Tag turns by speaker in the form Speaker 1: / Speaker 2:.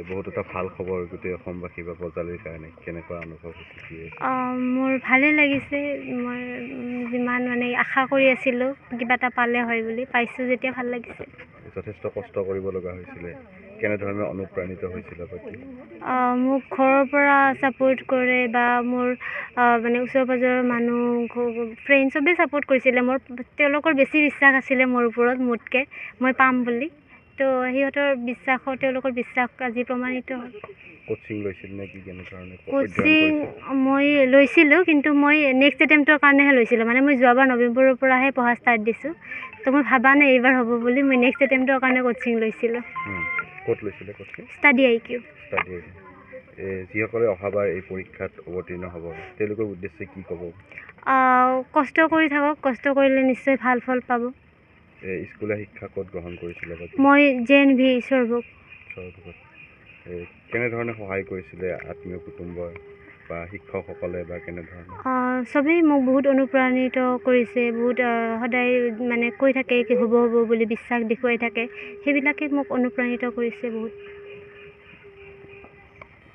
Speaker 1: বহুত এটা ভাল খবৰ গোটেই অসমবাসী বা বজালিৰ কাৰণে কেনেকুৱা অনুভৱ হৈছে?
Speaker 2: মোৰ ভালে লাগিছে। মই যিমান মানে আশা কৰি আছিলোঁ কিবা এটা পালে হয় বুলি, পাইছোঁ যেতিয়া ভাল লাগিছে।
Speaker 1: যথেষ্ট কষ্ট কৰিব লগা হৈছিলে, কেনেধৰণে অনুপ্ৰাণিত হৈছিলে?
Speaker 2: মোক ঘৰৰ পৰা ছাপোৰ্ট কৰে বা মোৰ মানে ওচৰ পাজৰৰ মানুহ ফ্ৰেণ্ড চবেই ছাপোৰ্ট কৰিছিলে। তেওঁলোকৰ বেছি বিশ্বাস আছিলে মোৰ ওপৰত মোতকৈ, মই পাম বুলি। তো সিহঁতৰ তেওঁলোকৰ বিশ্বাস আজি প্ৰমাণিত হ'ল।
Speaker 1: কোচিং লৈছিল নে কি, কেনেধৰণে?
Speaker 2: কোচিং মই লৈছিলোঁ, কিন্তু মই নেক্সট এটেম্পটৰ কাৰণেহে লৈছিলোঁ। মানে মই যোৱাবাৰ নৱেম্বৰৰ পৰাহে পঢ়া ষ্টাৰ্ট দিছোঁ, তো মই ভাবা নাই এইবাৰ হ'ব বুলি। মই নেক্সট এটেম্পটৰ কাৰণে কোচিং লৈছিলোঁ।
Speaker 1: ক'ত লৈছিলে কোচিং?
Speaker 2: Study IQ।
Speaker 1: যিসকলে অহাবাৰ এই পৰীক্ষাত অৱতীৰ্ণ হ'ব, তেওঁলোকৰ উদ্দেশ্যে কি ক'ব?
Speaker 2: কষ্ট কৰি থাকক, কষ্ট কৰিলে নিশ্চয় ভাল ফল পাব।
Speaker 1: স্কুলীয়া শিক্ষা ক'ত গ্ৰহণ কৰিছিলে?
Speaker 2: মই JNV স্বৰভোগ।
Speaker 1: কেনেধৰণে সহায় কৰিছিলে আত্মীয় কুটুম্বই বা শিক্ষকসকলে বা কেনেধৰণে?
Speaker 2: চবেই মোক বহুত অনুপ্ৰাণিত কৰিছে, বহুত সদায় মানে কৈ থাকে কি হ'ব হ'ব বুলি বিশ্বাস দেখুৱাই থাকে, সেইবিলাকে মোক অনুপ্ৰাণিত কৰিছে বহুত।